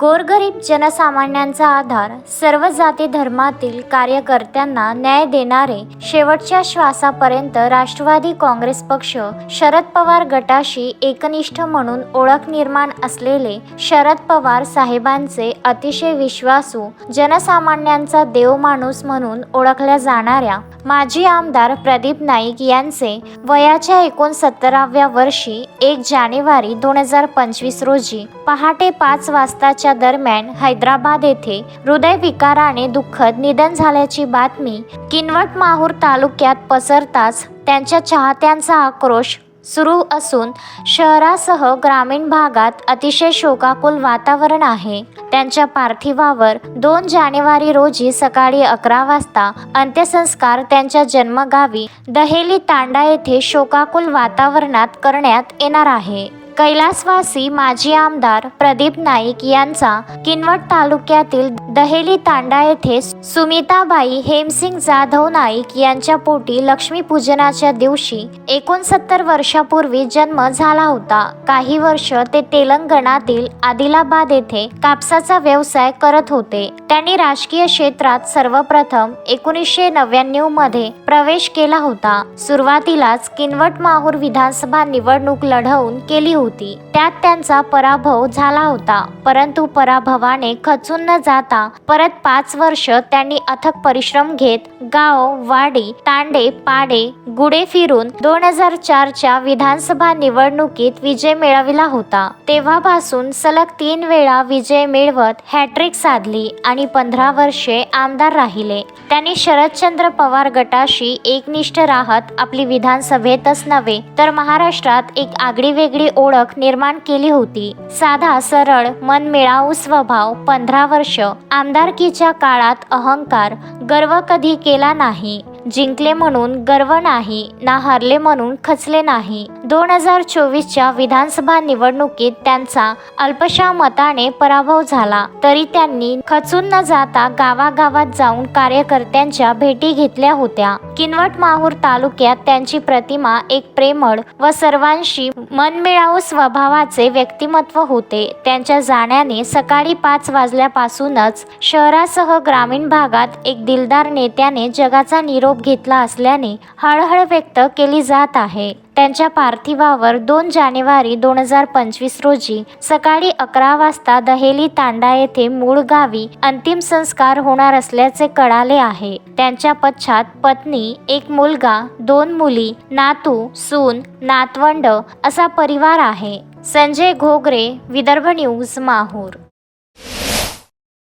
गोरगरीब जनसामान्यांचा आधार, सर्व जाती धर्मातील कार्यकर्त्यांना न्याय देणारे, शेवटच्या श्वासापर्यंत राष्ट्रवादी काँग्रेस पक्ष शरद पवार गटाशी एकनिष्ठ म्हणून ओळख निर्माण असलेले शरद पवार साहेबांचे अतिशय विश्वासू, जनसामान्यांचा देवमाणूस म्हणून ओळखल्या जाणाऱ्या माजी आमदार प्रदीप नाईक यांचे वयाच्या 69व्या वर्षी 1 जानेवारी 2025 रोजी पहाटे 5 वाजताच्या दरम्यान हैदराबाद येथे हृदयविकाराने दुःखद निधन झाल्याची बातमी किनवट माहूर तालुक्यात पसरताच त्यांच्या चाहत्यांचा आक्रोश सुरू असून शहरासह ग्रामीण भागात अतिशय शोकाकुल वातावरण आहे. त्यांच्या पार्थिवावर 2 जानेवारी रोजी सकाळी 11 वाजता अंत्यसंस्कार त्यांच्या जन्मगावी दहेली तांडा येथे शोकाकुल वातावरणात करण्यात येणार आहे. कैलासवासी माजी आमदार प्रदीप नाईक यांचा किनवट तालुक्यातील दहेली तांडा येथे सुमिताबाई हेमसिंग जाधव नाईक यांच्या पोटी लक्ष्मीपूजनाच्या दिवशी 69 वर्षापूर्वी जन्म झाला होता. काही वर्ष ते तेलंगणातील आदिलाबाद येथे कापसाचा व्यवसाय करत होते. त्यांनी राजकीय क्षेत्रात सर्वप्रथम 1999 मध्ये प्रवेश केला होता. सुरुवातीलाच किनवट माहूर विधानसभा निवडणूक लढवून केली होती. त्यात त्यांचा पराभव झाला होता, परंतु पराभवाने खचून न जाता परत 5 वर्ष त्यांनी अथक परिश्रम घेत गाव, वाडी, तांडे, पाडे, गुडे फिरून 2004च्या विधानसभा निवडणुकीत विजय मिळविला होता. तेव्हापासून सलग 3 वेळा विजय मिळवत हॅट्रिक साधली आणि 15 वर्षे आमदार राहिले. त्यांनी शरदचंद्र पवार गटाशी एकनिष्ठ राहत आपली विधानसभेतच नव्हे तर महाराष्ट्रात एक आगळीवेगळी ओळख निर्माण केली होती. साधा सरळ मनमिळावू स्वभाव, 15 वर्ष आमदारकीच्या काळात अहंकार, गर्व कधी केला नाही. जिंकले म्हणून गर्व नाही ना हरले म्हणून खचले नाही. 2024च्या विधानसभा निवडणुकीत त्यांचा अल्पशा मताने पराभव झाला, तरी त्यांनी खचून न जाता गावागावात जाऊन कार्यकर्त्यांच्या भेटी घेतल्या होत्या. किनवट माहूर तालुक्यात त्यांची प्रतिमा एक प्रेमळ व सर्वांशी मनमिळावू स्वभावाचे व्यक्तिमत्व होते. त्यांच्या जाण्याने सकाळी 5 वाजल्यापासूनच शहरासह ग्रामीण भागात एक दिलदार नेत्याने जगाचा निरोप घेतला असल्याने हळहळ व्यक्त केली जात आहे. त्यांच्या पार्थिवावर 2 जानेवारी 2025 रोजी सकाळी 11 वाजता दहेली तांडा येथे मूळ गावी अंतिम संस्कार होणार असल्याचे कळाले आहे. त्यांच्या पश्चात पत्नी, 1 मुलगा, 2 मुली, नातू, सून, नातवंड असा परिवार आहे. संजय घोगरे, विदर्भ न्यूज, माहूर.